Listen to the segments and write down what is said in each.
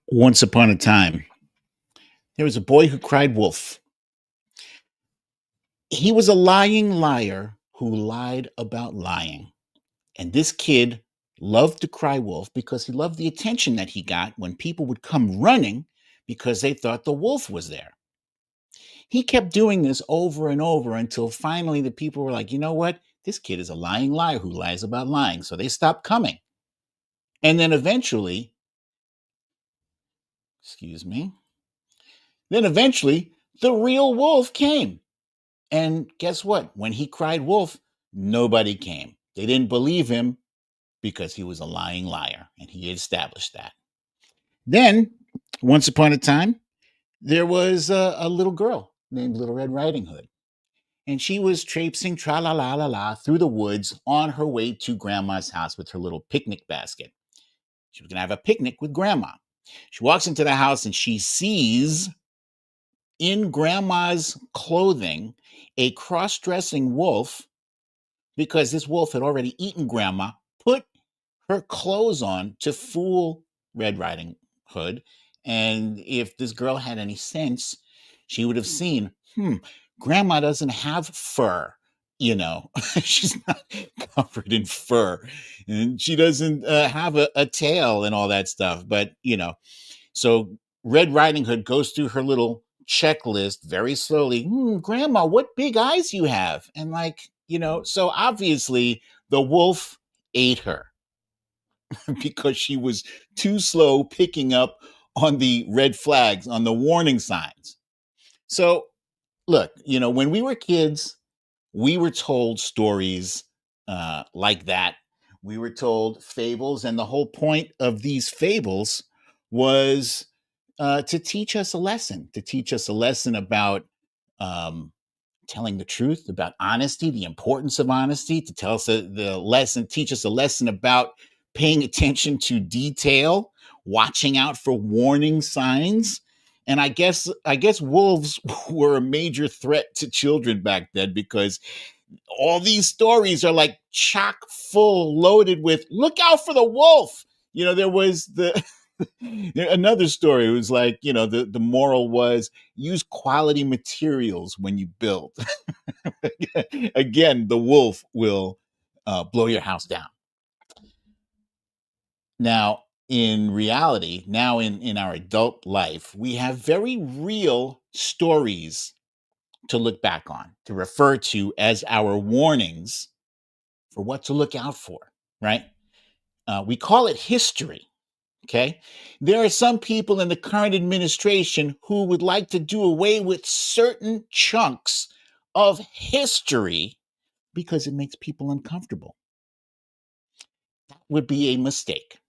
Once upon a time, there was a boy who cried wolf. He was a lying liar who lied about lying. And this kid loved to cry wolf because he loved the attention that he got when people would come running because they thought the wolf was there. He kept doing this over and over until finally the people were like, you know what? This kid is a lying liar who lies about lying. So they stopped coming. And then eventually, excuse me, the real wolf came. And guess what? When he cried wolf, nobody came. They didn't believe him because he was a lying liar, and he established that. Then, once upon a time, there was a little girl named Little Red Riding Hood, and she was traipsing tra la la la la through the woods on her way to Grandma's house with her little picnic basket. She was going to have a picnic with Grandma. She walks into the house and she sees in Grandma's clothing a cross-dressing wolf, because this wolf had already eaten Grandma, put her clothes on to fool Red Riding Hood. And if this girl had any sense, she would have seen, Grandma doesn't have fur. She's not covered in fur, and she doesn't have a tail and all that stuff. But, so Red Riding Hood goes through her little checklist very slowly. Grandma, what big eyes you have. And so obviously the wolf ate her because she was too slow picking up on the red flags, on the warning signs. So look, when we were kids, we were told stories like that. We were told fables, and the whole point of these fables was to teach us a lesson, about telling the truth, about honesty, the importance of honesty, to tell us teach us a lesson about paying attention to detail, watching out for warning signs. And I guess wolves were a major threat to children back then, because all these stories are like chock full, loaded with look out for the wolf. There was another story. It was like, the moral was use quality materials when you build. Again, the wolf will blow your house down. Now, in reality, now in our adult life, we have very real stories to look back on, to refer to as our warnings for what to look out for, right? We call it history. Okay. There are some people in the current administration who would like to do away with certain chunks of history because it makes people uncomfortable. That would be a mistake,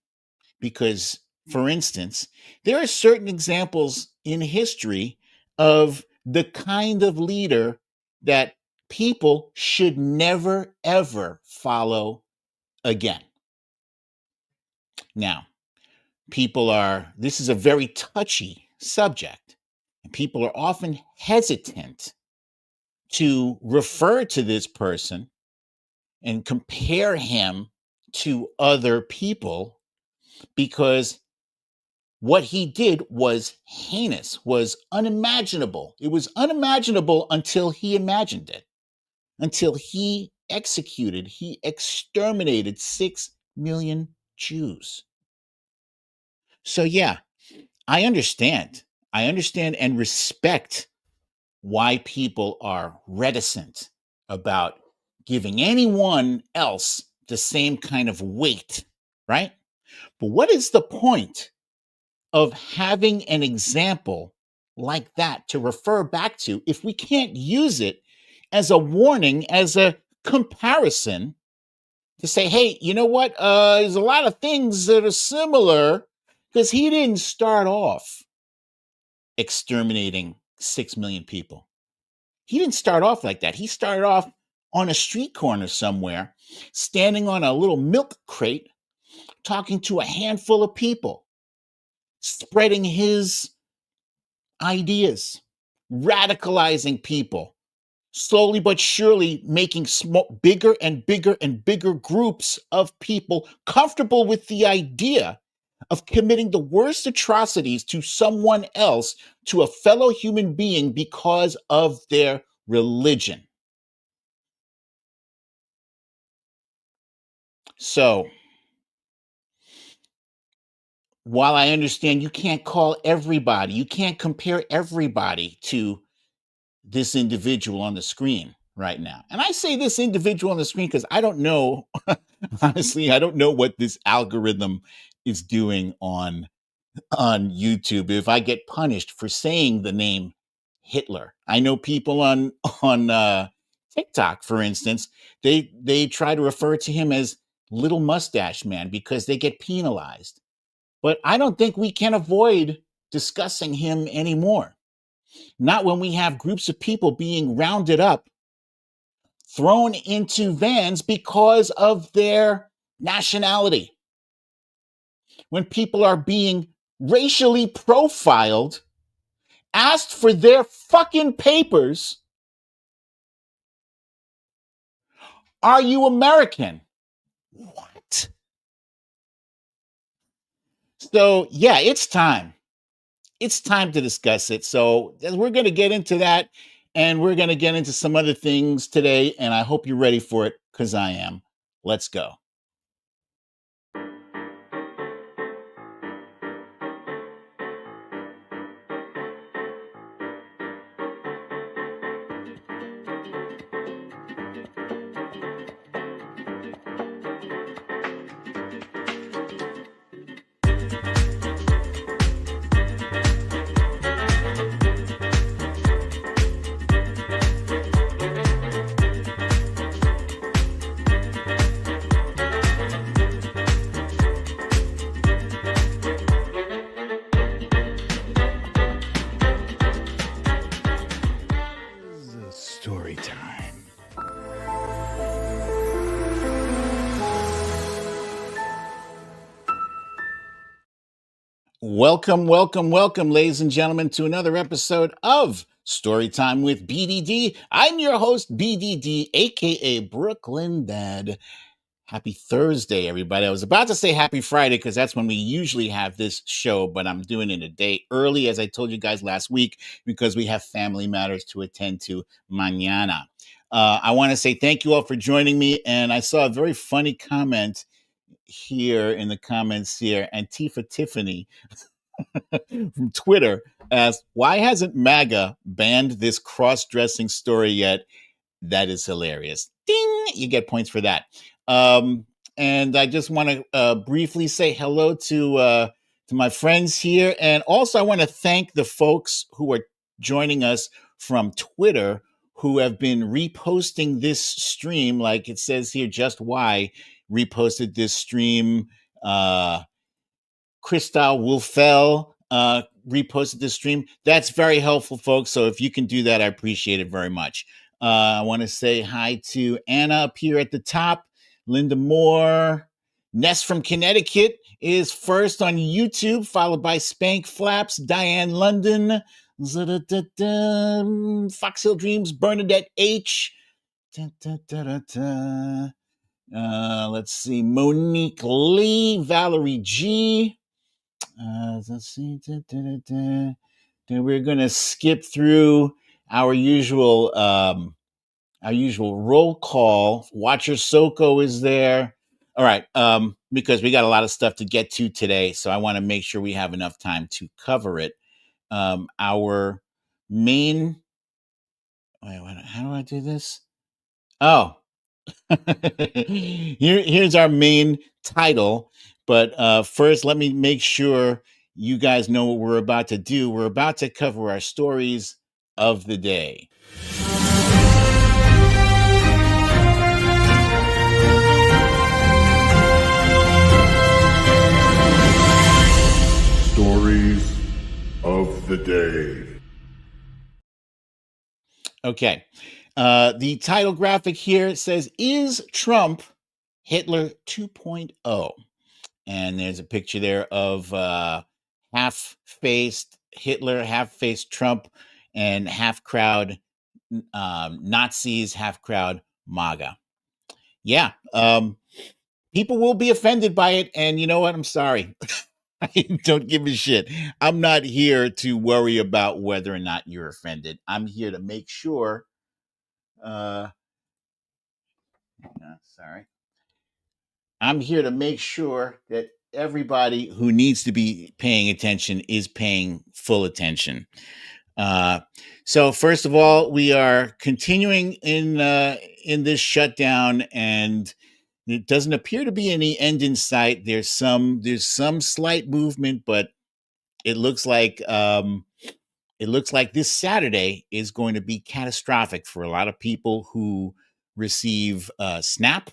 because, for instance, there are certain examples in history of the kind of leader that people should never, ever follow again. Now, this is a very touchy subject, and people are often hesitant to refer to this person and compare him to other people, because what he did was heinous, was unimaginable. It was unimaginable until he imagined it, until he exterminated 6 million Jews. So yeah, I understand and respect why people are reticent about giving anyone else the same kind of weight, right? But what is the point of having an example like that to refer back to if we can't use it as a warning, as a comparison, to say, hey, you know what? There's a lot of things that are similar, because he didn't start off exterminating 6 million people. He didn't start off like that. He started off on a street corner somewhere, standing on a little milk crate, talking to a handful of people, spreading his ideas, radicalizing people, slowly but surely making bigger and bigger and bigger groups of people comfortable with the idea of committing the worst atrocities to someone else, to a fellow human being, because of their religion. So, while I understand you can't call everybody, you can't compare everybody to this individual on the screen right now. And I say this individual on the screen because I don't know, honestly, I don't know what this algorithm is doing on YouTube if I get punished for saying the name Hitler. I know people on TikTok, for instance, they try to refer to him as Little Mustache Man because they get penalized. But I don't think we can avoid discussing him anymore. Not when we have groups of people being rounded up, thrown into vans because of their nationality. When people are being racially profiled, asked for their fucking papers. Are you American? What? So, yeah, it's time. It's time to discuss it. So, we're going to get into that, and we're going to get into some other things today, and I hope you're ready for it because I am. Let's go. Story time. Welcome, ladies and gentlemen, to another episode of Storytime with BDD. I'm your host, BDD, aka Brooklyn Dad. Happy Thursday, everybody. I was about to say happy Friday because that's when we usually have this show, but I'm doing it a day early, as I told you guys last week, because we have family matters to attend to mañana. I want to say thank you all for joining me, and I saw a very funny comment here in the comments here. Antifa Tiffany from Twitter asked, why hasn't MAGA banned this cross-dressing story yet? That is hilarious. Ding! You get points for that. And I just want to briefly say hello to my friends here. And also I want to thank the folks who are joining us from Twitter who have been reposting this stream. Like it says here, Just Why reposted this stream. Christal Wolfell reposted this stream. That's very helpful, folks. So if you can do that, I appreciate it very much. I want to say hi to Anna up here at the top, Linda Moore. Ness from Connecticut is first on YouTube, followed by Spank Flaps, Diane London, Foxhill Dreams, Bernadette H. Let's see, Monique Lee, Valerie G. Let's see. Then we're going to skip through our usual roll call. Watcher Soko is there. All right, because we got a lot of stuff to get to today, so I want to make sure we have enough time to cover it. Our main. Wait, how do I do this? Oh, here's our main title. But first, let me make sure you guys know what we're about to do. We're about to cover our stories of the day. Stories of the day. Okay. The title graphic here says, Is Trump Hitler 2.0? And there's a picture there of half-faced Hitler, half-faced Trump, and half-crowd Nazis, half-crowd MAGA. Yeah. People will be offended by it. And you know what? I'm sorry. I don't give a shit. I'm not here to worry about whether or not you're offended. I'm here to make sure. Uh, sorry. I'm here to make sure that everybody who needs to be paying attention is paying full attention. Uh, so first of all, we are continuing in this shutdown, and it doesn't appear to be any end in sight. There's some slight movement, but it looks like this Saturday is going to be catastrophic for a lot of people who receive SNAP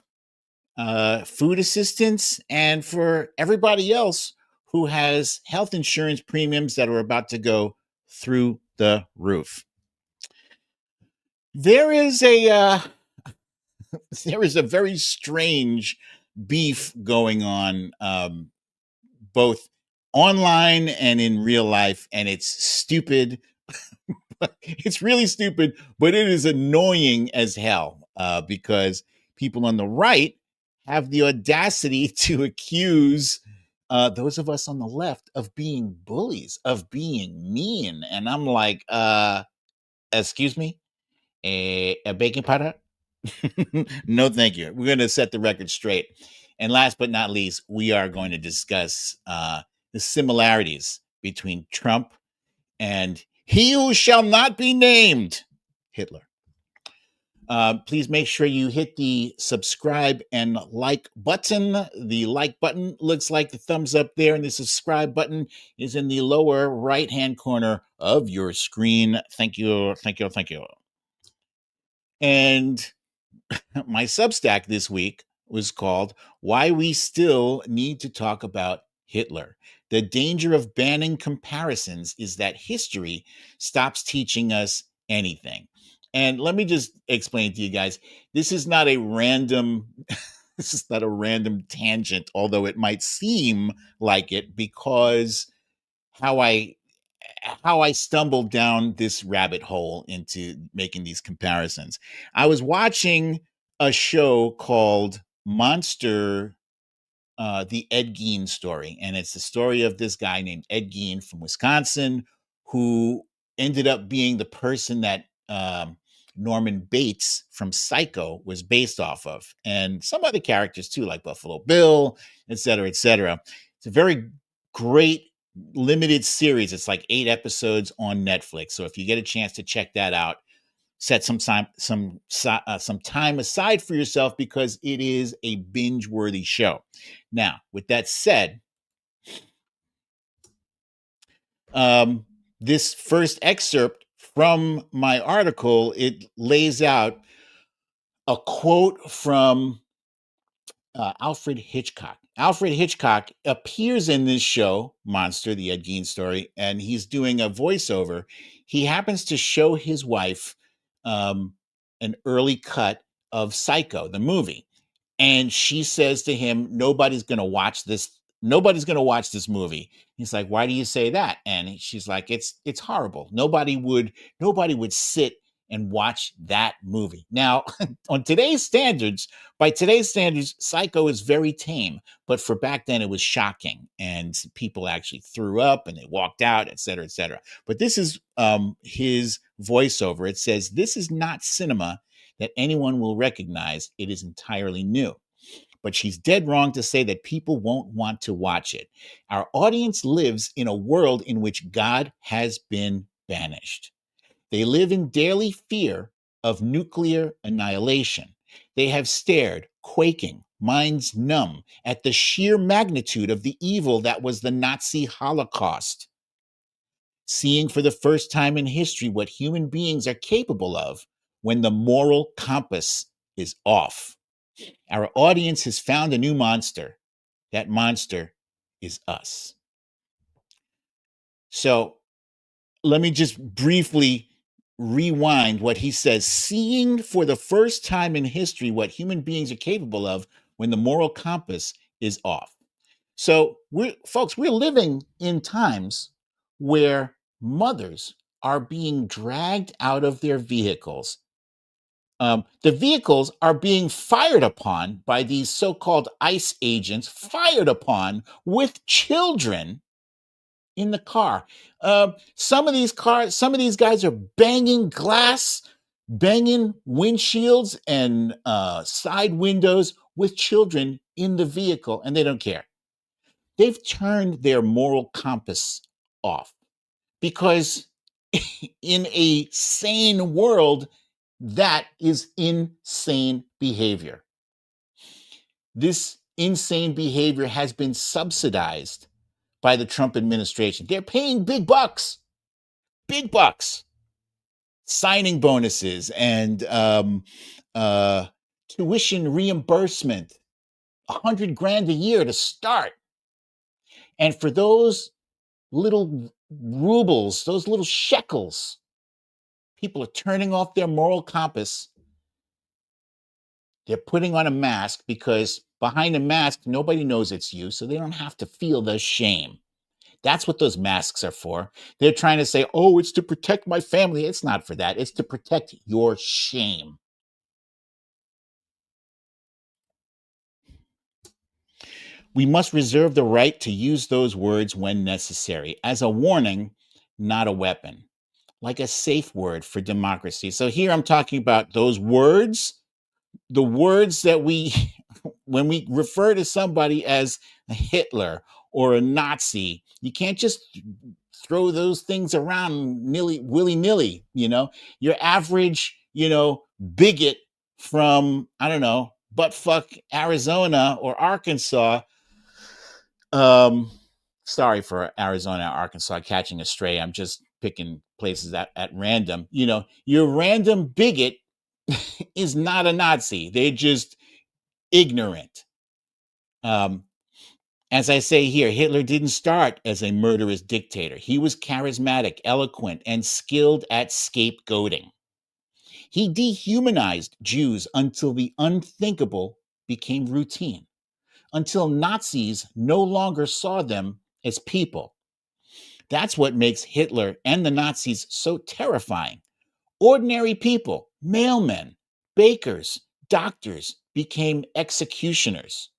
food assistance, and for everybody else who has health insurance premiums that are about to go through the roof. There is a there is a very strange beef going on, both online and in real life, and it's stupid. It's really stupid, but it is annoying as hell, because people on the right have the audacity to accuse those of us on the left of being bullies, of being mean. And I'm like, excuse me, a baking powder? No, thank you. We're going to set the record straight. And last but not least, we are going to discuss the similarities between Trump and he who shall not be named, Hitler. Please make sure you hit the subscribe and like button. The like button looks like the thumbs up there, and the subscribe button is in the lower right-hand corner of your screen. Thank you, thank you, thank you. And my Substack this week was called Why We Still Need to Talk About Hitler. The danger of banning comparisons is that history stops teaching us anything. And let me just explain to you guys, this is not a random this is not a random tangent, although it might seem like it, because how I stumbled down this rabbit hole into making these comparisons. I was watching a show called Monster, the Ed Gein story. And it's the story of this guy named Ed Gein from Wisconsin who ended up being the person that Norman Bates from Psycho was based off of, and some other characters too, like Buffalo Bill, et cetera, et cetera. It's a very great limited series. It's like 8 episodes on Netflix. So if you get a chance to check that out, set some time aside for yourself, because it is a binge-worthy show. Now, with that said, this first excerpt from my article, it lays out a quote from Alfred Hitchcock. Alfred Hitchcock appears in this show, Monster, the Ed Gein story, and he's doing a voiceover. He happens to show his wife an early cut of Psycho, the movie. And she says to him, nobody's going to watch this. Nobody's going to watch this movie. He's like, why do you say that? And she's like, it's horrible. Nobody would sit and watch that movie. Now, on today's standards, by today's standards, Psycho is very tame, but for back then it was shocking, and people actually threw up and they walked out, et cetera, et cetera. But this is his voiceover. It says, "This is not cinema that anyone will recognize. It is entirely new. But she's dead wrong to say that people won't want to watch it. Our audience lives in a world in which God has been banished. They live in daily fear of nuclear annihilation. They have stared, quaking, minds numb, at the sheer magnitude of the evil that was the Nazi Holocaust. Seeing for the first time in history what human beings are capable of when the moral compass is off. Our audience has found a new monster. That monster is us." So let me just briefly rewind what he says. Seeing for the first time in history what human beings are capable of when the moral compass is off. So we're living in times where mothers are being dragged out of their vehicles The vehicles are being fired upon by these so-called ICE agents, fired upon with children in the car. Some of these guys are banging glass, banging windshields and side windows with children in the vehicle, and they don't care. They've turned their moral compass off because in a sane world, that is insane behavior. This insane behavior has been subsidized by the Trump administration. They're paying big bucks, signing bonuses and tuition reimbursement, $100,000 a year to start. And for those little rubles, those little shekels, people are turning off their moral compass. They're putting on a mask because behind a mask, nobody knows it's you, so they don't have to feel the shame. That's what those masks are for. They're trying to say, oh, it's to protect my family. It's not for that. It's to protect your shame. We must reserve the right to use those words when necessary as a warning, not a weapon, like a safe word for democracy. So here I'm talking about those words, the words that we, when we refer to somebody as a Hitler or a Nazi, you can't just throw those things around willy-nilly, your average, bigot from, I don't know, buttfuck Arizona or Arkansas. Sorry for Arizona, Arkansas, catching a stray. I'm just picking places at random. Your random bigot is not a Nazi. They're just ignorant. As I say here, Hitler didn't start as a murderous dictator. He was charismatic, eloquent, and skilled at scapegoating. He dehumanized Jews until the unthinkable became routine, until Nazis no longer saw them as people. That's what makes Hitler and the Nazis so terrifying. Ordinary people, mailmen, bakers, doctors became executioners.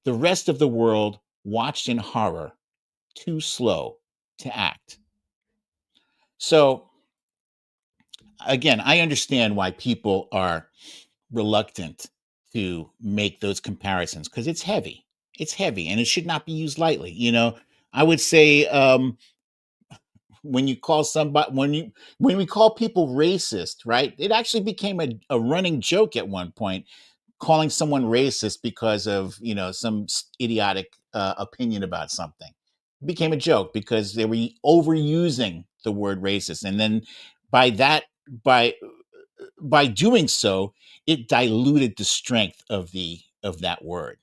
The rest of the world watched in horror, too slow to act. So, again, I understand why people are reluctant to make those comparisons because it's heavy. It's heavy and it should not be used lightly. I would say when you call somebody, when we call people racist, right? It actually became a running joke at one point, calling someone racist because of some idiotic opinion about something. It became a joke because they were overusing the word racist, and then by doing so, it diluted the strength of that word.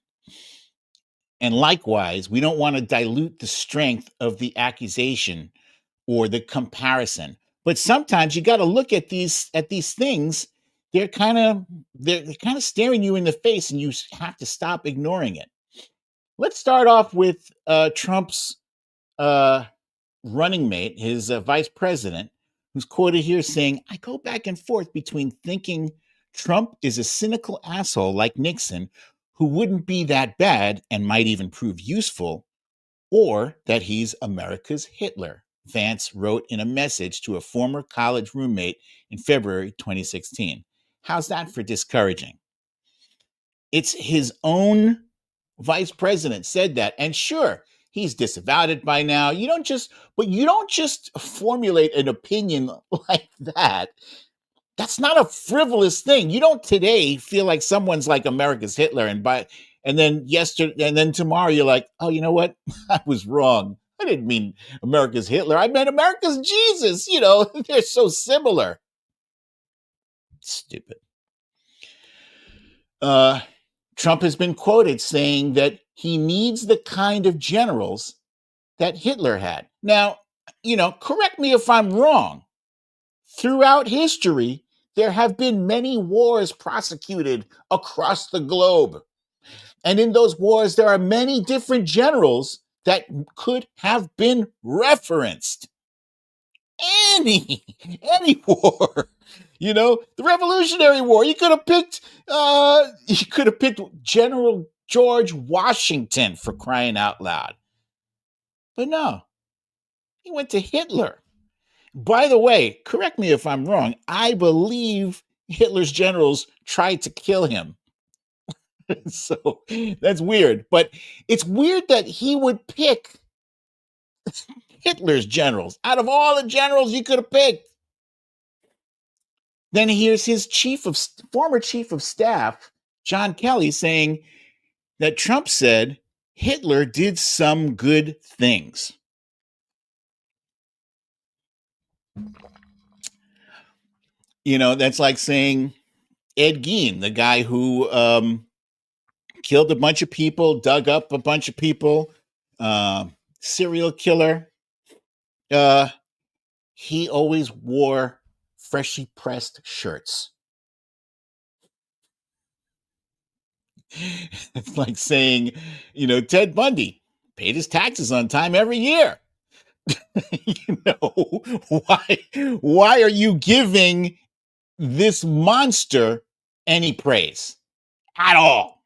And likewise, we don't want to dilute the strength of the accusation or the comparison. But sometimes you got to look at these things. They're kind of staring you in the face, and you have to stop ignoring it. Let's start off with Trump's running mate, his vice president, who's quoted here saying, "I go back and forth between thinking Trump is a cynical asshole like Nixon, who wouldn't be that bad and might even prove useful, or that he's America's Hitler," Vance wrote in a message to a former college roommate in February 2016. How's that for discouraging? It's his own vice president said that. And sure, he's disavowed it by now. You don't just formulate an opinion like that. That's not a frivolous thing. You don't today feel like someone's like America's Hitler and then tomorrow you're like, oh, you know what? I was wrong. I didn't mean America's Hitler. I meant America's Jesus. They're so similar. Stupid. Trump has been quoted saying that he needs the kind of generals that Hitler had. Now, correct me if I'm wrong. Throughout history, there have been many wars prosecuted across the globe. And in those wars, there are many different generals that could have been referenced. Any war. The Revolutionary War. You could have picked General George Washington, for crying out loud. But no, he went to Hitler. By the way, correct me if I'm wrong, I believe Hitler's generals tried to kill him. So that's weird. But it's weird that he would pick Hitler's generals out of all the generals you could have picked. Then here's his former chief of staff, John Kelly, saying that Trump said Hitler did some good things. That's like saying Ed Gein, the guy who killed a bunch of people, dug up a bunch of people, serial killer. He always wore freshly pressed shirts. It's like saying, Ted Bundy paid his taxes on time every year. Why are you giving this monster any praise at all?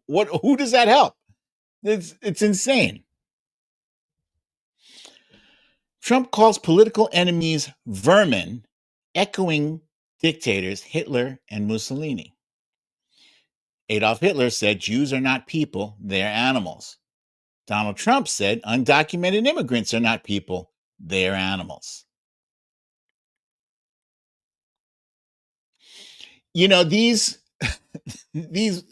Who does that help? It's insane. Trump calls political enemies vermin, echoing dictators Hitler and Mussolini. Adolf Hitler said Jews are not people, they're animals. Donald Trump said undocumented immigrants are not people, they're animals. These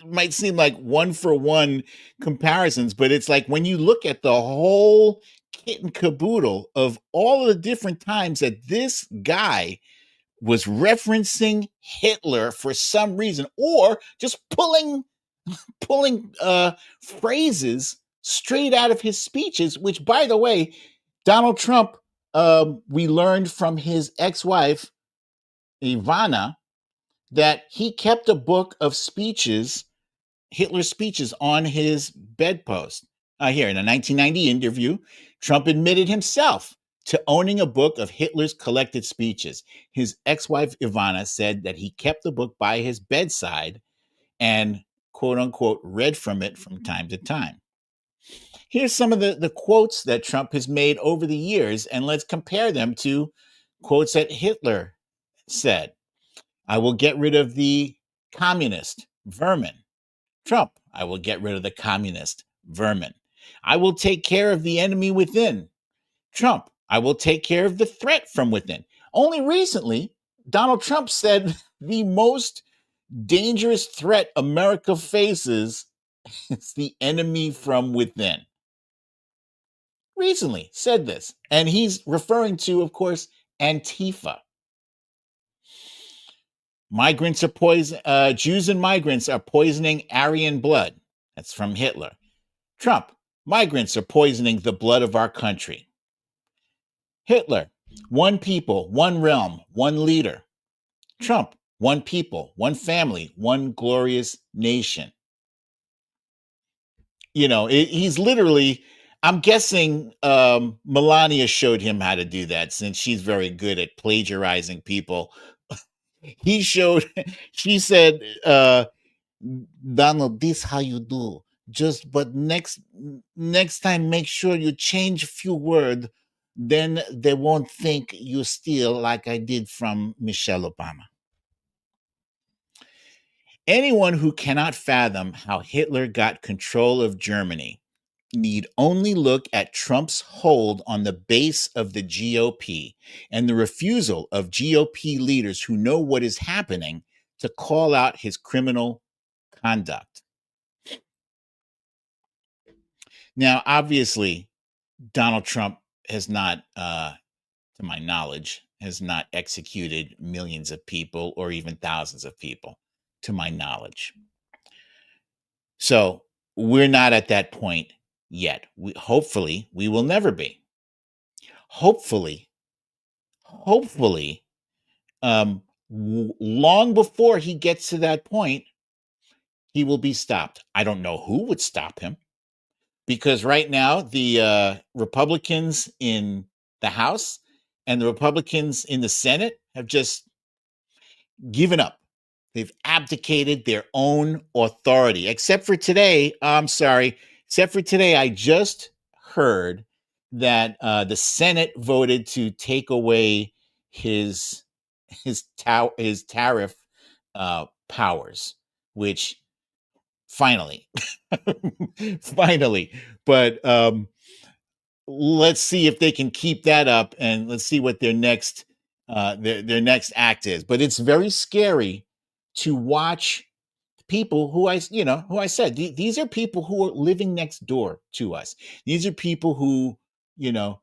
might seem like one-for-one comparisons, but it's like when you look at the whole kit and caboodle of all of the different times that this guy was referencing Hitler for some reason, or just pulling phrases straight out of his speeches, which, by the way, Donald Trump, we learned from his ex-wife, Ivana, that he kept a book of speeches, Hitler's speeches, on his bedpost. Here, in a 1990 interview, Trump admitted himself to owning a book of Hitler's collected speeches. His ex-wife, Ivana, said that he kept the book by his bedside and, quote unquote, read from it from time to time. Here's some of the quotes that Trump has made over the years, and let's compare them to quotes that Hitler said. I will get rid of the communist vermin. Trump, I will get rid of the communist vermin. I will take care of the enemy within. Trump, I will take care of the threat from within. Only recently, Donald Trump said the most dangerous threat America faces is the enemy from within. Recently said this, and he's referring to, of course, Antifa. Jews and migrants are poisoning Aryan blood. That's from Hitler. Trump, migrants are poisoning the blood of our country. Hitler, one people, one realm, one leader. Trump, one people, one family, one glorious nation. He's literally, I'm guessing Melania showed him how to do that, since she's very good at plagiarizing people. She said, Donald, this how you do. But next time, make sure you change a few words. Then they won't think you steal like I did from Michelle Obama. Anyone who cannot fathom how Hitler got control of Germany need only look at Trump's hold on the base of the GOP and the refusal of GOP leaders who know what is happening to call out his criminal conduct. Now, obviously, Donald Trump has not, to my knowledge, has not executed millions of people or even thousands of people, to my knowledge. So we're not at that point yet. Hopefully, we will never be. Hopefully, long before he gets to that point, he will be stopped. I don't know who would stop him, because right now the Republicans in the House and the Republicans in the Senate have just given up. They've abdicated their own authority. Except for today, I'm sorry, except for today, I just heard that the Senate voted to take away his tariff powers, which finally, finally, but let's see if they can keep that up, and let's see what their next their next act is. But it's very scary to watch people who who I said these are people who are living next door to us. These are people who you know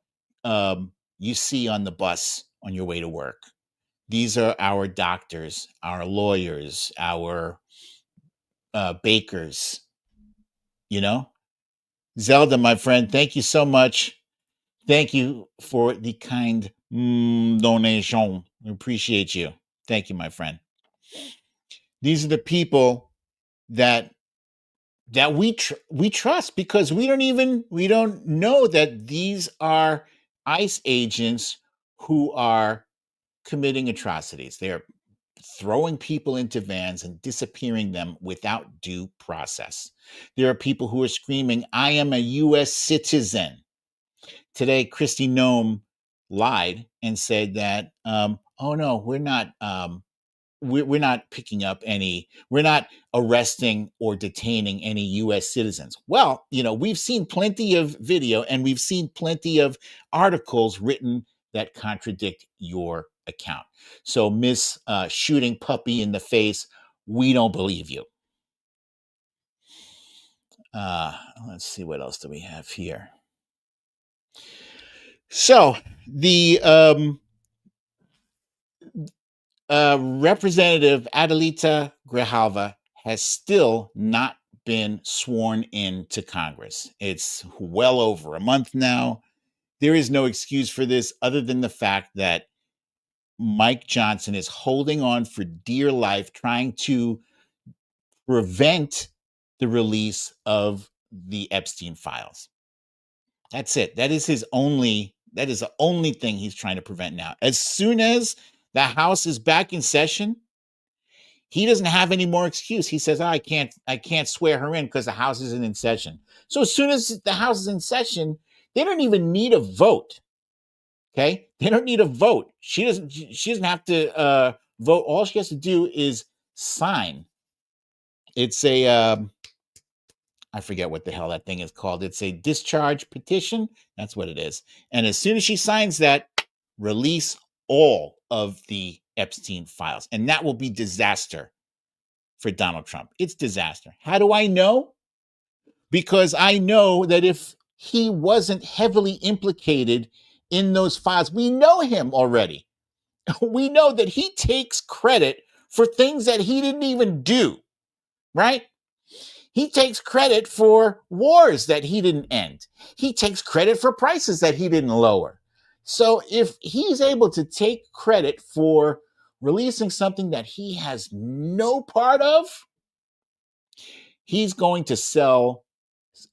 you see on the bus on your way to work. These are our doctors, our lawyers, our bakers. You know, Zelda, my friend, thank you so much. Thank you for the kind donation. We appreciate you. Thank you, my friend. These are the people that we trust, because we don't know that these are ICE agents who are committing atrocities. They're throwing people into vans and disappearing them without due process. There are people who are screaming, "I am a U.S. citizen." Today, Kristi Noem lied and said that, "Oh no, we're not picking up any, we're not arresting or detaining any U.S. citizens." Well, we've seen plenty of video and we've seen plenty of articles written that contradict your account. So, Miss Shooting Puppy in the Face, we don't believe you. Let's see, what else do we have here? So, the Representative Adelita Grijalva has still not been sworn into Congress. It's well over a month now. There is no excuse for this other than the fact that Mike Johnson is holding on for dear life, trying to prevent the release of the Epstein files. That's it. That is the only thing he's trying to prevent now. As soon as the House is back in session, he doesn't have any more excuse. He says, I can't swear her in because the House isn't in session. So as soon as the House is in session, they don't even need a vote. Okay? They don't need a vote. She doesn't have to vote. All she has to do is sign. It's a I forget what the hell that thing is called. It's a discharge petition. That's what it is. And as soon as she signs that, release all of the Epstein files. And that will be disaster for Donald Trump. It's disaster. How do I know? Because I know that if he wasn't heavily implicated in those files, we know him already. We know that he takes credit for things that he didn't even do, right? He takes credit for wars that he didn't end. He takes credit for prices that he didn't lower. So if he's able to take credit for releasing something that he has no part of, he's going to sell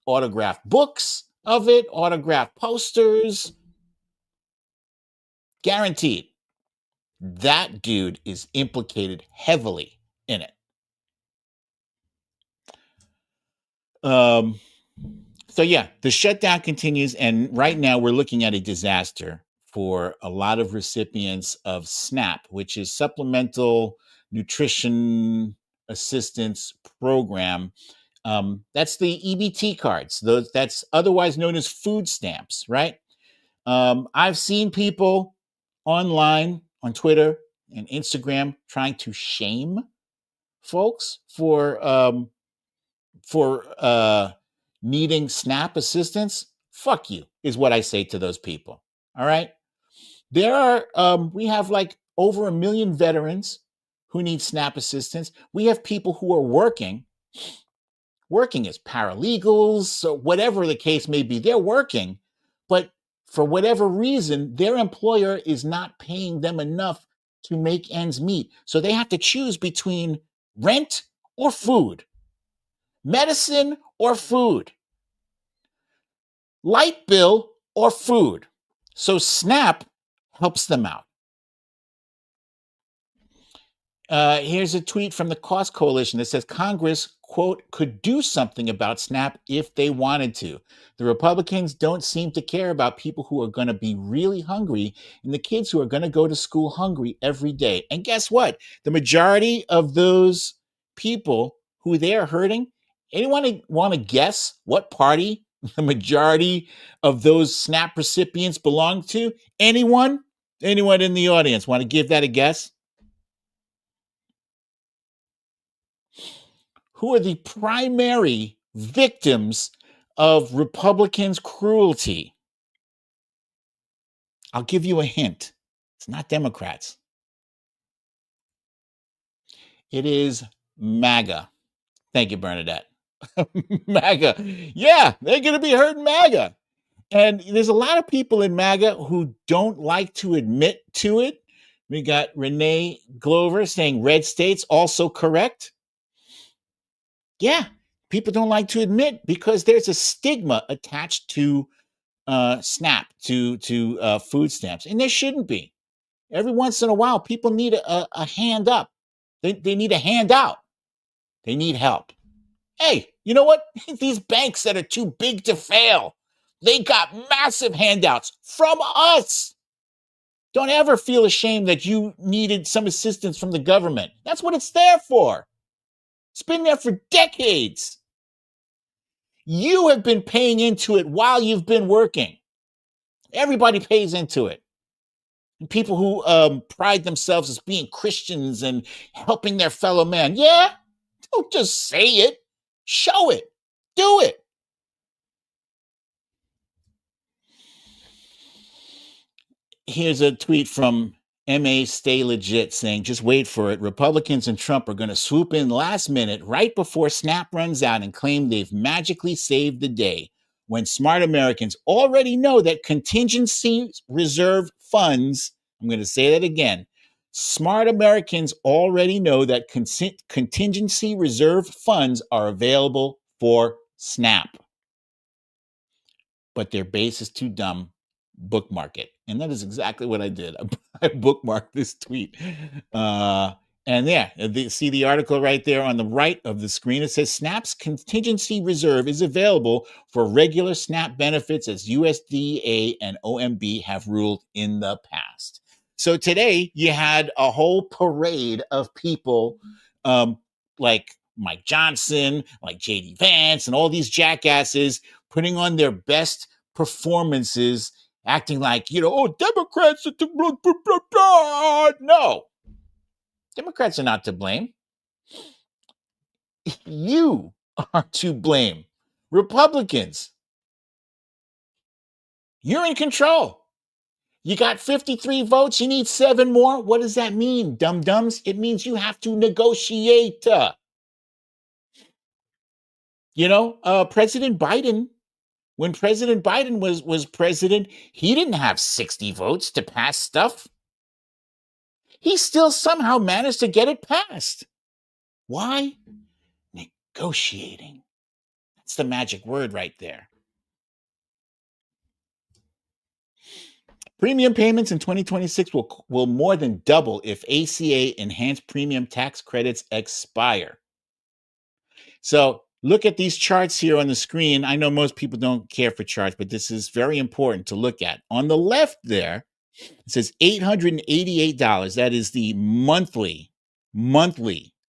autographed books of it, autographed posters. Guaranteed. That dude is implicated heavily in it. So yeah, the shutdown continues, and right now we're looking at a disaster for a lot of recipients of SNAP, which is Supplemental Nutrition Assistance Program. That's the EBT cards. That's otherwise known as food stamps, right? I've seen people online on Twitter and Instagram trying to shame folks for needing SNAP assistance. Fuck you is what I say to those people. All right. There are we have like over 1 million veterans who need SNAP assistance. We have people who are working as paralegals, so whatever the case may be, they're working, but for whatever reason, their employer is not paying them enough to make ends meet. So they have to choose between rent or food, medicine or food, light bill or food. So SNAP helps them out. Here's a tweet from the Cost Coalition that says Congress, quote, could do something about SNAP if they wanted to. The Republicans don't seem to care about people who are going to be really hungry and the kids who are going to go to school hungry every day. And guess what? The majority of those people who they are hurting, anyone want to guess what party the majority of those SNAP recipients belong to? Anyone? Anyone in the audience want to give that a guess? Who are the primary victims of Republicans' cruelty? I'll give you a hint. It's not Democrats. It is MAGA. Thank you, Bernadette. MAGA. Yeah, they're going to be hurting MAGA. And there's a lot of people in MAGA who don't like to admit to it. We got Renee Glover saying red states also correct. Yeah, people don't like to admit because there's a stigma attached to SNAP, to food stamps, and there shouldn't be. Every once in a while, people need a hand up. They need a handout. They need help. Hey, you know what? These banks that are too big to fail, they got massive handouts from us. Don't ever feel ashamed that you needed some assistance from the government. That's what it's there for. It's been there for decades. You have been paying into it while you've been working. Everybody pays into it. And people who pride themselves as being Christians and helping their fellow man. Yeah, don't just say it. Show it. Do it. Here's a tweet from MA Stay Legit saying, just wait for it. Republicans and Trump are going to swoop in last minute right before SNAP runs out and claim they've magically saved the day, when smart Americans already know that contingency reserve funds, I'm going to say that again, smart Americans already know that contingency reserve funds are available for SNAP. But their base is too dumb. Bookmark it. And that is exactly what I did. I bookmarked this tweet. And yeah, see the article right there on the right of the screen. It says SNAP's contingency reserve is available for regular SNAP benefits as USDA and OMB have ruled in the past. So today you had a whole parade of people like Mike Johnson, like JD Vance, and all these jackasses putting on their best performances, acting like, oh, Democrats are to blah, blah, blah, blah. No. Democrats are not to blame. You are to blame. Republicans, you're in control. You got 53 votes. You need 7 more. What does that mean, dum-dums? It means you have to negotiate. President Biden, when President Biden was president, he didn't have 60 votes to pass stuff. He still somehow managed to get it passed. Why? Negotiating. That's the magic word right there. Premium payments in 2026 will more than double if ACA enhanced premium tax credits expire. So look at these charts here on the screen. I know most people don't care for charts, but this is very important to look at. On the left there, it says $888. That is the monthly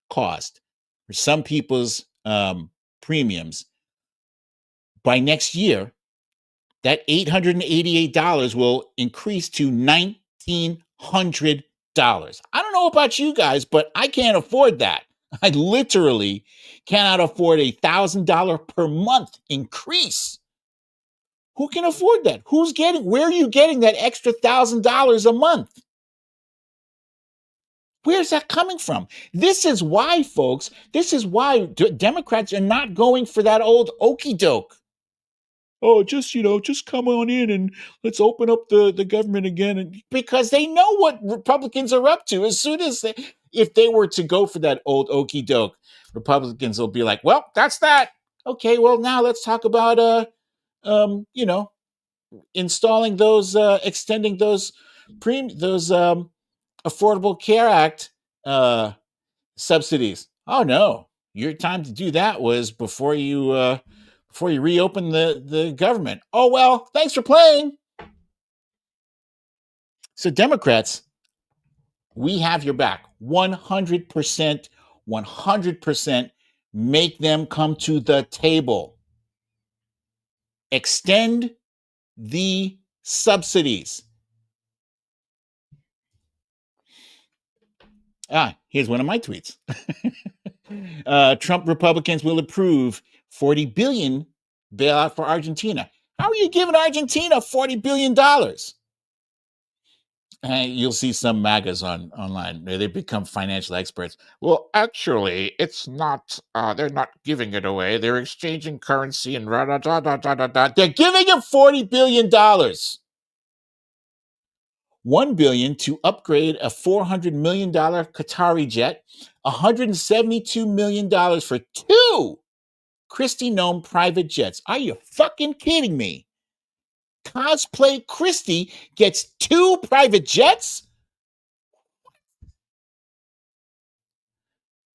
cost for some people's premiums. By next year, that $888 will increase to $1,900. I don't know about you guys, but I can't afford that. I literally cannot afford $1,000 per month increase. Who can afford that? Where are you getting that extra $1,000 a month? Where's that coming from? This is why, folks, Democrats are not going for that old okie doke. Oh, just come on in and let's open up the government again. Because they know what Republicans are up to. As soon as if they were to go for that old okie doke, Republicans will be like, well, that's that. Okay, well, now let's talk about, installing those, extending those those Affordable Care Act subsidies. Oh no, your time to do that was before you reopen the government. Oh well, thanks for playing. So Democrats, we have your back 100%. 100%. Make them come to the table. Extend the subsidies. Here's one of my tweets. Trump Republicans will approve $40 billion bailout for Argentina. How are you giving Argentina $40 billion? You'll see some MAGAs online. They become financial experts. Well, actually, it's not. They're not giving it away. They're exchanging currency and da da da da da da. They're giving him $40 billion. $1 billion to upgrade a $400 million Qatari jet. $172 million for 2 Christie Gnome private jets. Are you fucking kidding me? Cosplay Christie gets 2 private jets?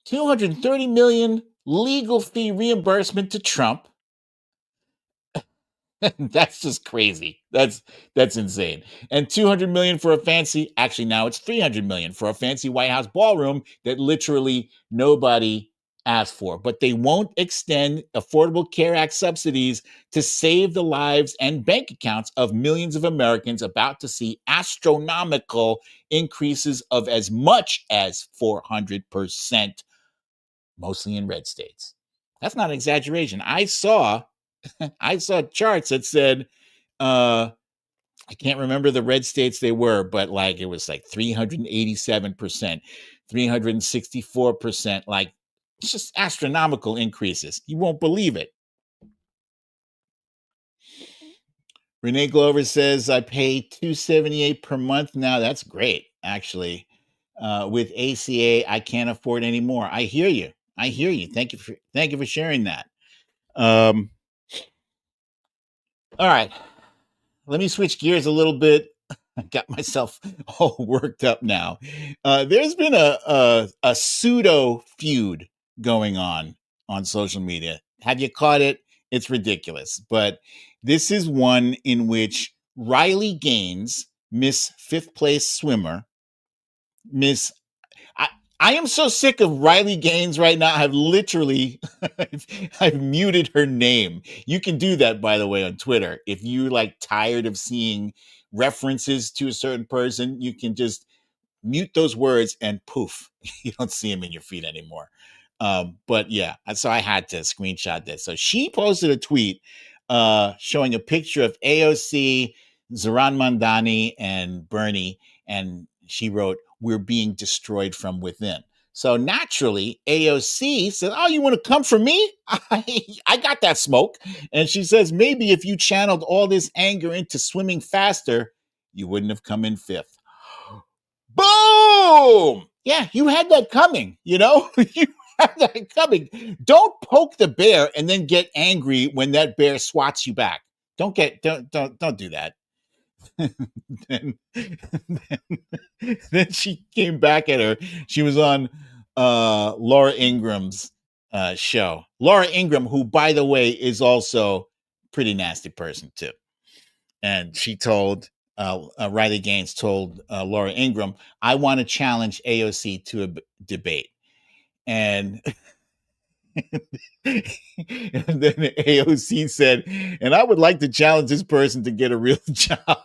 $230 million legal fee reimbursement to Trump. That's just crazy. That's insane. And $200 million for a fancy, actually now it's $300 million for a fancy White House ballroom that literally nobody asked for. But they won't extend Affordable Care Act subsidies to save the lives and bank accounts of millions of Americans about to see astronomical increases of as much as 400%, mostly in red states. That's not an exaggeration. I saw charts that said, I can't remember the red states they were, but like it was like 387%, 364%, like it's just astronomical increases. You won't believe it. Renee Glover says, I pay $278 per month now. That's great, actually. With ACA, I can't afford any more. I hear you. Thank you for sharing that. All right. Let me switch gears a little bit. I got myself all worked up now. There's been a pseudo feud going on social media. Have you caught it? It's ridiculous. But this is one in which Riley Gaines, Miss Fifth Place Swimmer, Miss I am so sick of Riley Gaines right now. I've literally I've muted her name. You can do that, by the way, on Twitter. If you like tired of seeing references to a certain person, you can just mute those words and poof, you don't see them in your feed anymore. But yeah, so I had to screenshot this. So she posted a tweet showing a picture of AOC, Zaran Mandani, and Bernie, and she wrote, "We're being destroyed from within." So naturally, AOC says, "Oh, you want to come for me? I got that smoke." And she says, "Maybe if you channeled all this anger into swimming faster, you wouldn't have come in 5th. Boom! Yeah, you had that coming, you know? You had that coming. Don't poke the bear and then get angry when that bear swats you back. Don't do that. then, then she came back at her. She was on Laura Ingram's show. Laura Ingram, who, by the way, is also a pretty nasty person too. And she told Riley Gaines told Laura Ingram, "I want to challenge AOC to a debate." And and then AOC said, "And I would like to challenge this person to get a real job."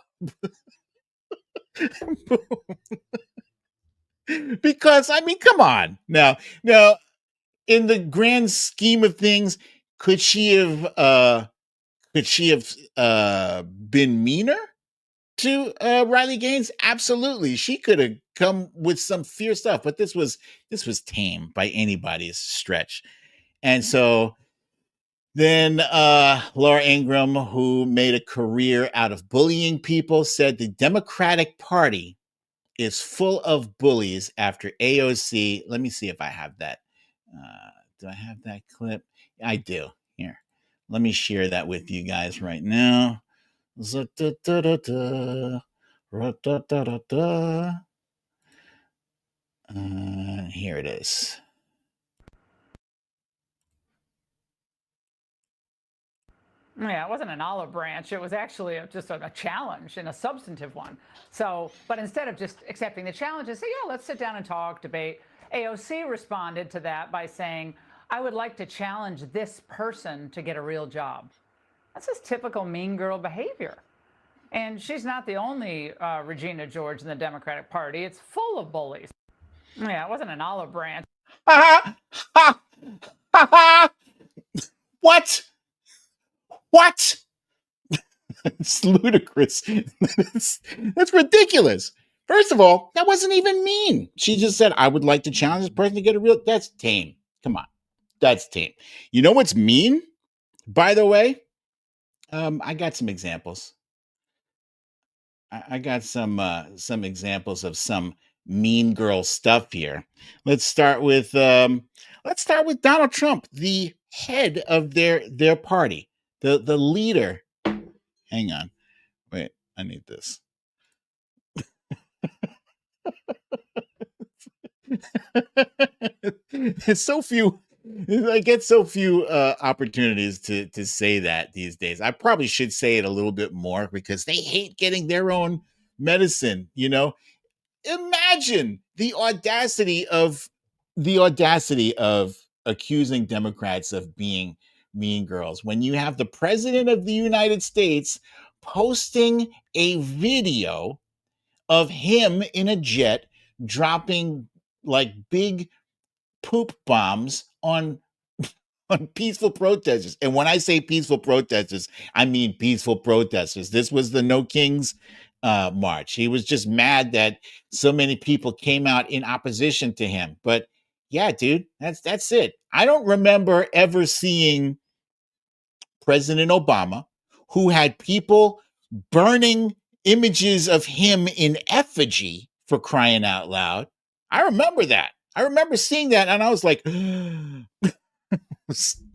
Because I mean, come on. Now, in the grand scheme of things, could she have been meaner to Riley Gaines? Absolutely. She could have come with some fierce stuff, but this was tame by anybody's stretch. And so then Laura Ingram, who made a career out of bullying people, said the Democratic Party is full of bullies after AOC. Let me see if I have that. Do I have that clip? I do. Here, let me share that with you guys right now. Here it is. Yeah, it wasn't an olive branch. It was actually just a challenge and a substantive one. So, but instead of just accepting the challenge and say, yeah, let's sit down and talk, debate, AOC responded to that by saying, I would like to challenge this person to get a real job. That's just typical mean girl behavior. And she's not the only Regina George in the Democratic Party. It's full of bullies. Yeah, it wasn't an olive branch. What? What? It's ludicrous. That's ridiculous. First of all, that wasn't even mean. She just said, I would like to challenge this person to get a real. That's tame. Come on. That's tame. You know what's mean? By the way, I got some examples. I got some examples of some mean girl stuff here. Let's start with Donald Trump, the head of their party, the leader. Hang on. Wait, I need this. It's so few. I get so few opportunities to say that these days. I probably should say it a little bit more because they hate getting their own medicine. You know, imagine the audacity of accusing Democrats of being mean girls when you have the president of the United States posting a video of him in a jet dropping like big poop bombs on peaceful protesters. And when I say peaceful protesters, I mean peaceful protesters. This was the No Kings march. He was just mad that so many people came out in opposition to him. But yeah, dude, that's it. I don't remember ever seeing President Obama, who had people burning images of him in effigy, for crying out loud. I remember that. I remember seeing that, and I was like,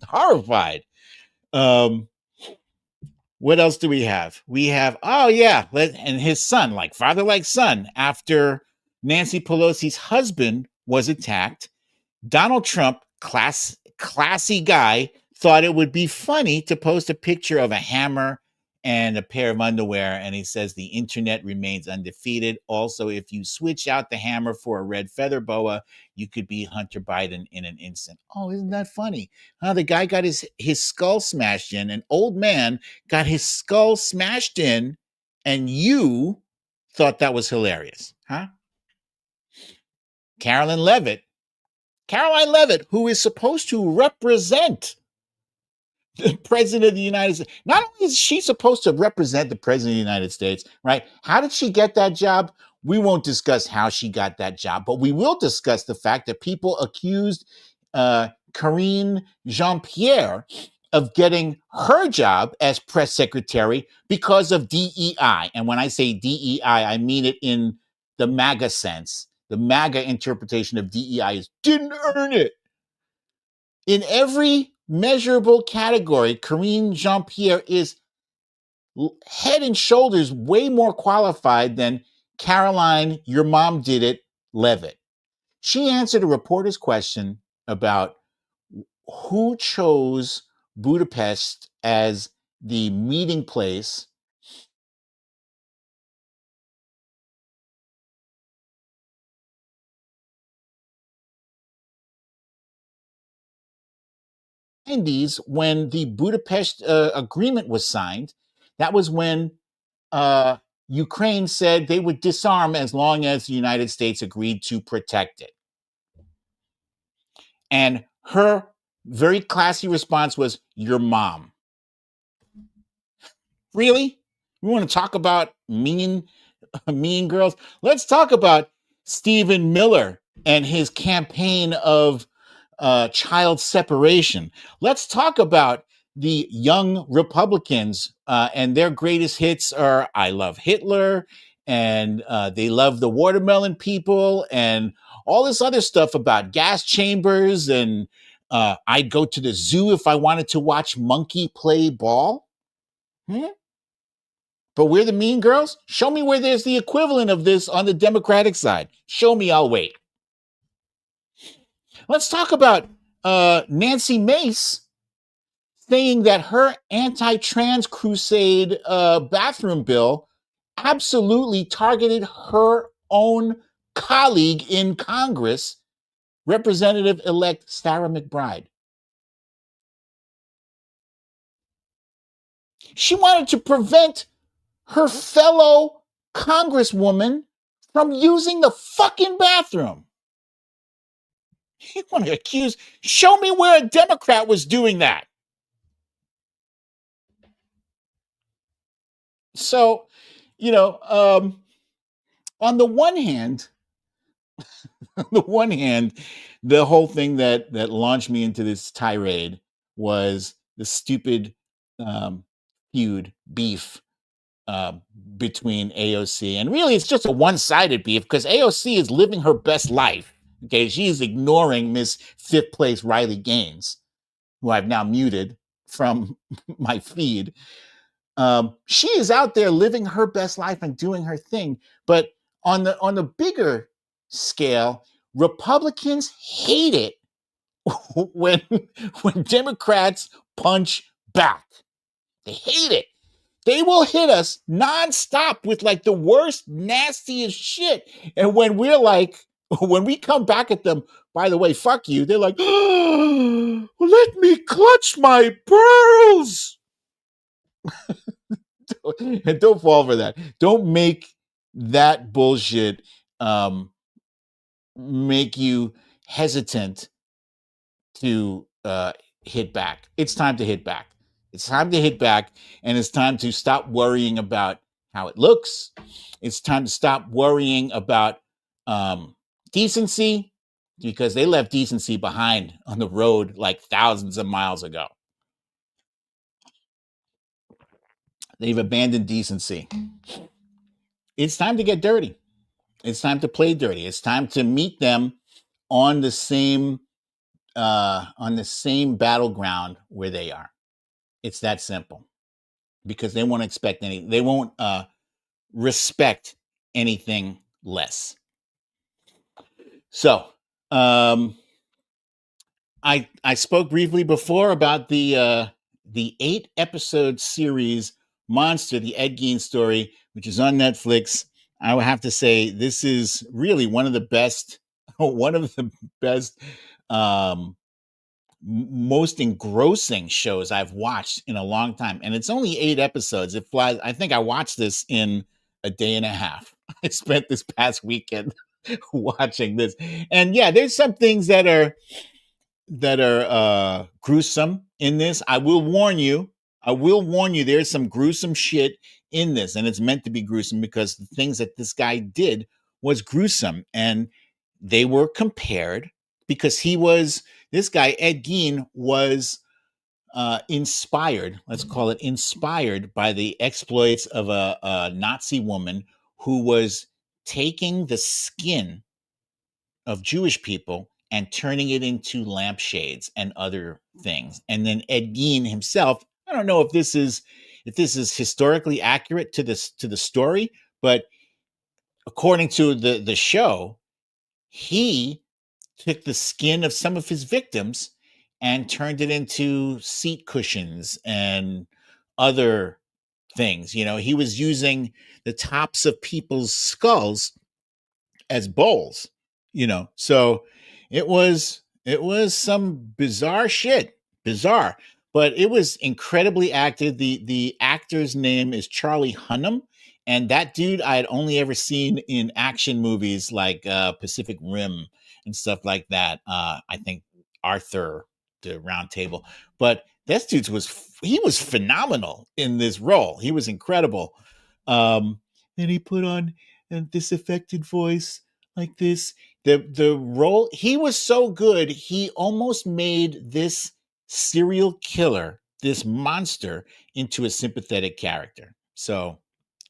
horrified. What else do we have? We have, oh yeah, and his son, like father like son, after Nancy Pelosi's husband was attacked, Donald Trump, classy guy, thought it would be funny to post a picture of a hammer and a pair of underwear. And he says the internet remains undefeated. Also, if you switch out the hammer for a red feather boa, you could be Hunter Biden in an instant. Oh, isn't that funny? The guy got his skull smashed in. An old man got his skull smashed in, and you thought that was hilarious, huh? Caroline Levitt, who is supposed to represent the president of the United States. Not only is she supposed to represent the president of the United States, right? How did she get that job? We won't discuss how she got that job, but we will discuss the fact that people accused Karine Jean-Pierre of getting her job as press secretary because of DEI. And when I say DEI, I mean it in the MAGA sense. The MAGA interpretation of DEI is didn't earn it. In every measurable category, Karine Jean-Pierre is head and shoulders way more qualified than Caroline, your mom did it, Levitt. She answered a reporter's question about who chose Budapest as the meeting place when the Budapest agreement was signed. That was when Ukraine said they would disarm as long as the United States agreed to protect it. And her very classy response was, your mom. Really? We want to talk about mean girls? Let's talk about Stephen Miller and his campaign of child separation. Let's talk about the young Republicans and their greatest hits are I Love Hitler and they love the watermelon people and all this other stuff about gas chambers and I'd go to the zoo if I wanted to watch monkey play ball. But we're the mean girls? Show me where there's the equivalent of this on the Democratic side. Show me, I'll wait. Let's talk about Nancy Mace saying that her anti-trans crusade bathroom bill absolutely targeted her own colleague in Congress, Representative-elect Sarah McBride. She wanted to prevent her fellow congresswoman from using the fucking bathroom. You want to accuse? Show me where a Democrat was doing that. So, on the one hand, the whole thing that launched me into this tirade was the stupid beef between AOC. And really, it's just a one-sided beef because AOC is living her best life. Okay, she's ignoring Miss Fifth Place Riley Gaines, who I've now muted from my feed. She is out there living her best life and doing her thing. But on the bigger scale, Republicans hate it when Democrats punch back. They hate it. They will hit us nonstop with like the worst, nastiest shit. And when we're like, when we come back at them, by the way, fuck you, they're like, oh, let me clutch my pearls. And don't fall for that. Don't make that bullshit make you hesitant to hit back. It's time to hit back. It's time to hit back, and it's time to stop worrying about how it looks. It's time to stop worrying about decency, because they left decency behind on the road like thousands of miles ago. They've abandoned decency. It's time to get dirty. It's time to play dirty. It's time to meet them on the same battleground where they are. It's that simple, because they won't respect anything less. So, I spoke briefly before about the 8-episode series Monster, the Ed Gein story, which is on Netflix. I would have to say this is really one of the best, most engrossing shows I've watched in a long time. And it's only 8 episodes. It flies. I think I watched this in a day and a half. I spent this past weekend watching this. And yeah, there's some things that are gruesome in this. I will warn you, there's some gruesome shit in this, and it's meant to be gruesome because the things that this guy did was gruesome. And they were compared because this guy, Ed Gein, was inspired, let's call it inspired, by the exploits of a Nazi woman who was taking the skin of Jewish people and turning it into lampshades and other things. And then Ed Gein himself, I don't know if this is historically accurate to the story, but according to the show, he took the skin of some of his victims and turned it into seat cushions and other things. He was using the tops of people's skulls as bowls. So it was some bizarre shit. Bizarre. But it was incredibly acted. The actor's name is Charlie Hunnam. And that dude I had only ever seen in action movies like Pacific Rim and stuff like that. I think Arthur, the Round Table. But this dude he was phenomenal in this role. He was incredible. And he put on a disaffected voice like this. The role, he was so good, he almost made this serial killer, this monster, into a sympathetic character. So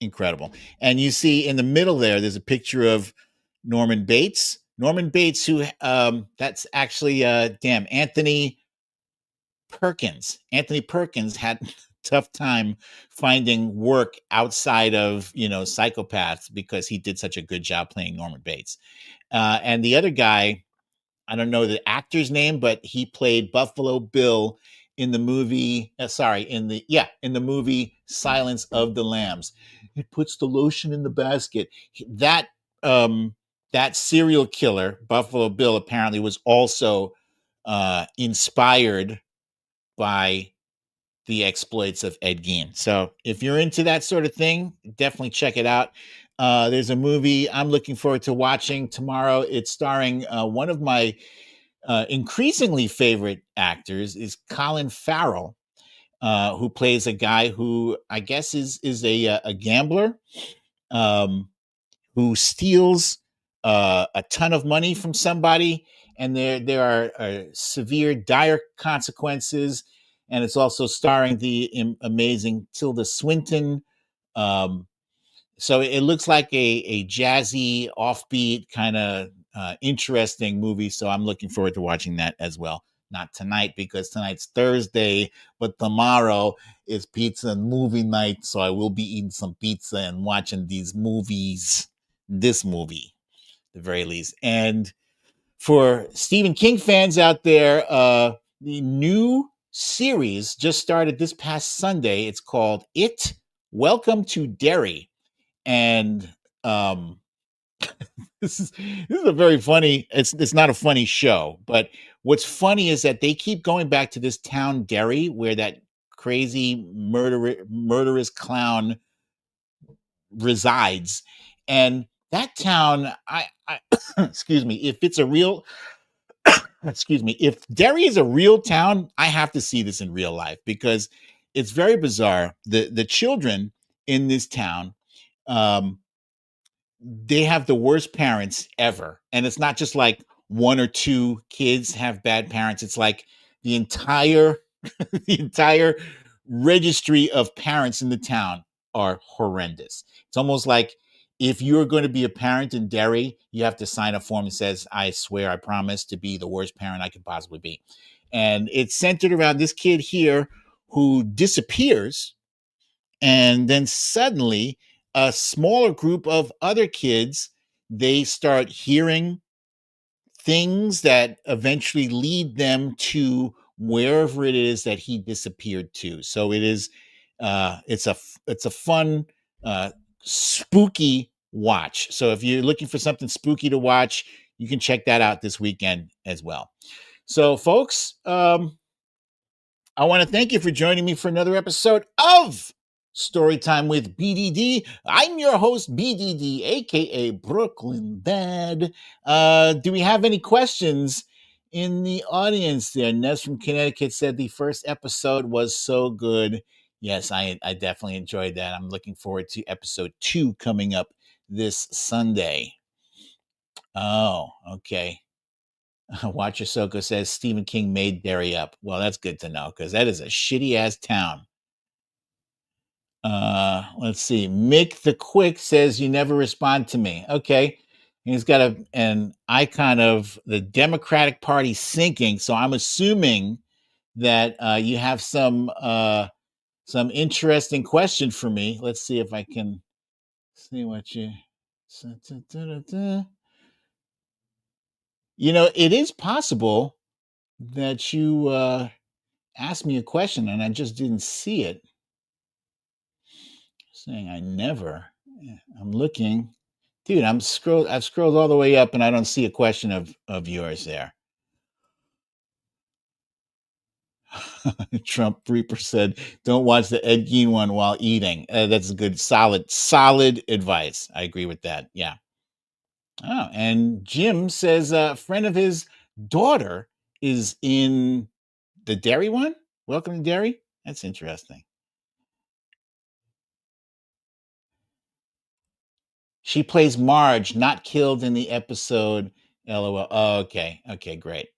incredible. And you see in the middle there's a picture of Norman Bates. Norman Bates, who that's actually Anthony Perkins. Anthony Perkins had tough time finding work outside of, Psychopaths, because he did such a good job playing Norman Bates. And the other guy, I don't know the actor's name, but he played Buffalo Bill in the movie. In the movie Silence of the Lambs. It puts the lotion in the basket. That that serial killer, Buffalo Bill, apparently was also inspired by the exploits of Ed Gein. So if you're into that sort of thing, definitely check it out. There's a movie I'm looking forward to watching tomorrow. It's starring one of my increasingly favorite actors, is Colin Farrell, who plays a guy who I guess is a gambler, who steals a ton of money from somebody, and there are severe, dire consequences. And it's also starring the amazing Tilda Swinton. So it looks like a jazzy, offbeat, kind of interesting movie. So I'm looking forward to watching that as well. Not tonight, because tonight's Thursday, but tomorrow is pizza and movie night. So I will be eating some pizza and watching these movies. This movie, at the very least. And for Stephen King fans out there, the new series just started this past Sunday. It's called It, Welcome to Derry. And this is a very funny, it's not a funny show, but what's funny is that they keep going back to this town Derry, where that crazy murderous clown resides. And that town, I excuse me, if it's a real if Derry is a real town, I have to see this in real life, because it's very bizarre. The children in this town, they have the worst parents ever. And it's not just like one or two kids have bad parents. It's like the entire the entire registry of parents in the town are horrendous. It's almost like, if you're going to be a parent in Derry, you have to sign a form that says, I swear, I promise to be the worst parent I could possibly be. And it's centered around this kid here who disappears. And then suddenly a smaller group of other kids, they start hearing things that eventually lead them to wherever it is that he disappeared to. So it is, it's a fun, spooky watch. So if you're looking for something spooky to watch, you can check that out this weekend as well. So, folks, I want to thank you for joining me for another episode of Storytime with BDD. I'm your host, BDD, aka Brooklyn Dad. Do we have any questions in the audience there? Ness from Connecticut said the first episode was so good. Yes, I definitely enjoyed that. I'm looking forward to episode 2 coming up this Sunday. Oh, okay. Watcher Soko says Stephen King made Derry up. Well, that's good to know, because that is a shitty ass town. Let's see. Mick the Quick says you never respond to me. Okay. He's got an icon of the Democratic Party sinking. So I'm assuming that you have some interesting question for me. Let's see if I can see what you. It is possible that you asked me a question and I just didn't see it. Saying I never. I'm looking. Dude, I've scrolled all the way up and I don't see a question of yours there. Trump Reaper said, don't watch the Ed Gein one while eating. That's good, solid advice. I agree with that. Yeah. Oh, and Jim says a friend of his daughter is in the Derry one. Welcome to Derry. That's interesting. She plays Marge, not killed in the episode. LOL. Oh, okay. Okay, great.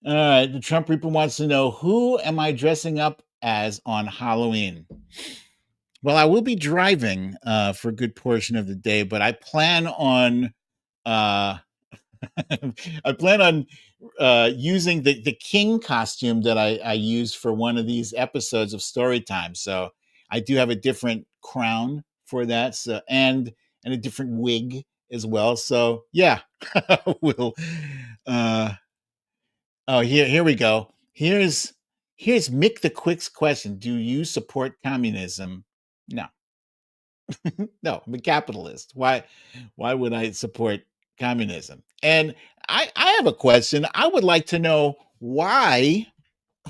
All right. The Trump Reaper wants to know, who am I dressing up as on Halloween? Well, I will be driving for a good portion of the day, but I plan on using the king costume that I used for one of these episodes of Storytime. So I do have a different crown for that. So and a different wig as well. So yeah, we'll. Oh, here we go. Here's Mick the Quick's question: do you support communism? No, no, I'm a capitalist. Why would I support communism? And I have a question. I would like to know why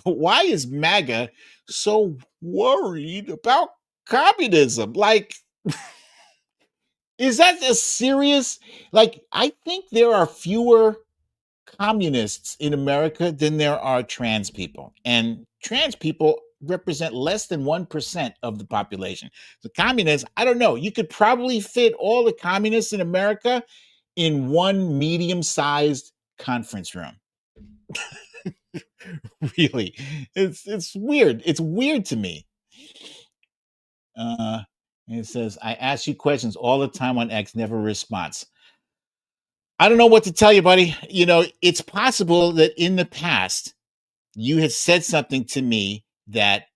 is MAGA so worried about communism? Like, is that a serious? Like, I think there are fewer communists in America than there are trans people, and trans people represent less than 1% of the population. The communists, I don't know. You could probably fit all the communists in America in one medium-sized conference room. Really, it's weird. It's weird to me. Uh, it says, I ask you questions all the time on X, never response. I don't know what to tell you, buddy. You know, it's possible that in the past you had said something to me that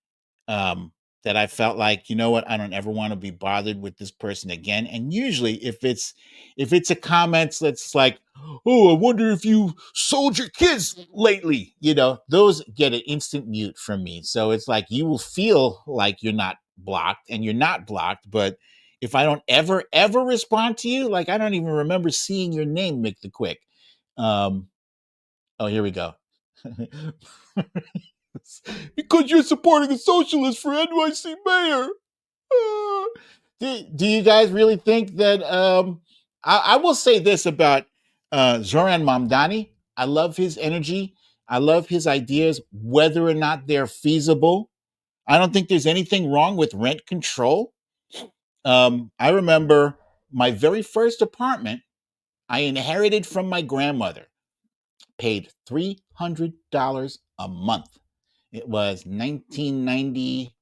I felt like, you know what, I don't ever want to be bothered with this person again. And usually if it's a comment that's like, oh, I wonder if you sold your kids lately, you know, those get an instant mute from me. So it's like you will feel like you're not blocked and you're not blocked, but if I don't ever respond to you, like I don't even remember seeing your name, Mick the Quick. Oh, here we go. Because you're supporting a socialist for NYC mayor. Do you guys really think that? I will say this about Zoran Mamdani. I love his energy. I love his ideas, whether or not they're feasible. I don't think there's anything wrong with rent control. I remember my very first apartment I inherited from my grandmother, paid $300 a month. It was 1990.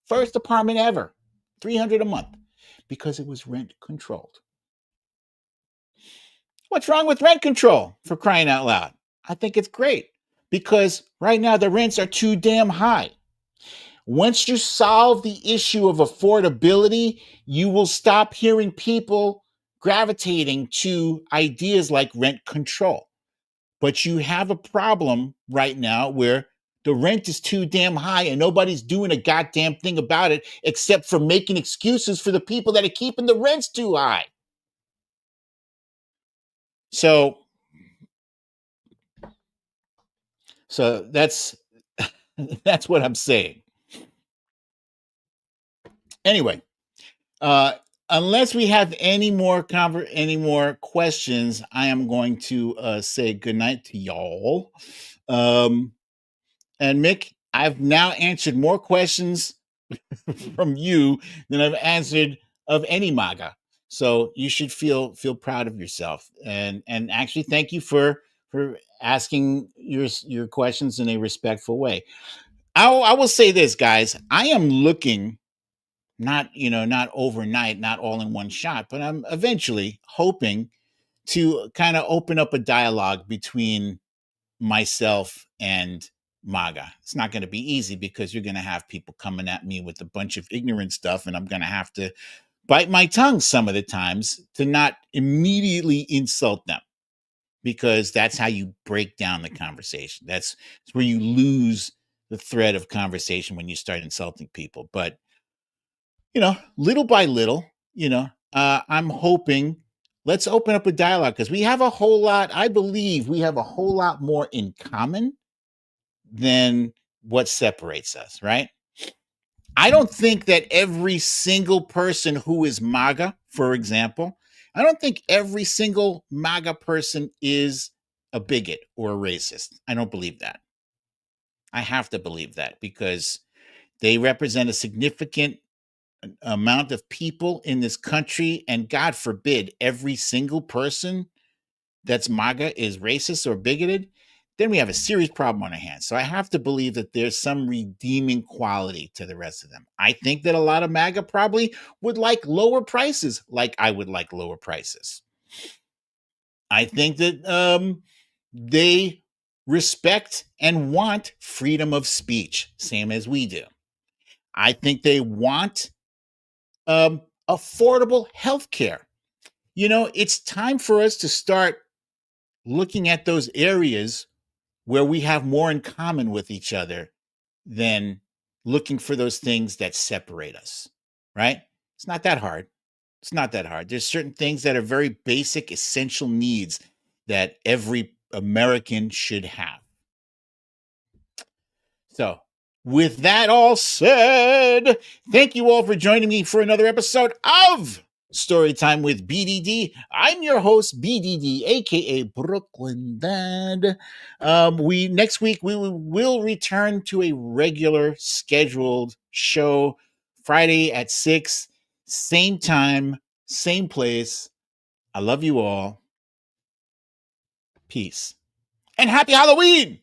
First apartment ever, 300 a month, because it was rent controlled. What's wrong with rent control, for crying out loud? I think it's great because right now the rents are too damn high. Once you solve the issue of affordability, you will stop hearing people gravitating to ideas like rent control. But you have a problem right now where the rent is too damn high and nobody's doing a goddamn thing about it except for making excuses for the people that are keeping the rents too high. So that's that's what I'm saying. Anyway, unless we have any more questions, I am going to say goodnight to y'all. And Mick, I've now answered more questions from you than I've answered of any MAGA. So you should feel proud of yourself, and actually thank you for asking your questions in a respectful way. I will say this, guys. I am looking, not not overnight, not all in one shot, but I'm eventually hoping to kind of open up a dialogue between myself and MAGA. It's not going to be easy because you're going to have people coming at me with a bunch of ignorant stuff, and I'm going to have to bite my tongue some of the times to not immediately insult them, because that's how you break down the conversation. That's where you lose the thread of conversation, when you start insulting people. But little by little, I'm hoping, let's open up a dialogue, because we have a whole lot. I believe we have a whole lot more in common than what separates us, right? I don't think that every single person who is MAGA, for example, I don't think every single MAGA person is a bigot or a racist. I don't believe that. I have to believe that because they represent a significant amount of people in this country, and God forbid every single person that's MAGA is racist or bigoted, then we have a serious problem on our hands. So I have to believe that there's some redeeming quality to the rest of them. I think that a lot of MAGA probably would like lower prices, like I would like lower prices. I think that they respect and want freedom of speech, same as we do. I think they want affordable health care. It's time for us to start looking at those areas where we have more in common with each other than looking for those things that separate us, right? It's not that hard. It's not that hard. There's certain things that are very basic, essential needs that every American should have. So, with that all said, thank you all for joining me for another episode of Storytime with BDD. I'm your host, BDD, aka Brooklyn Dad. Next week we will return to a regular scheduled show, Friday at 6, same time, same place. I love you all. Peace. And happy Halloween!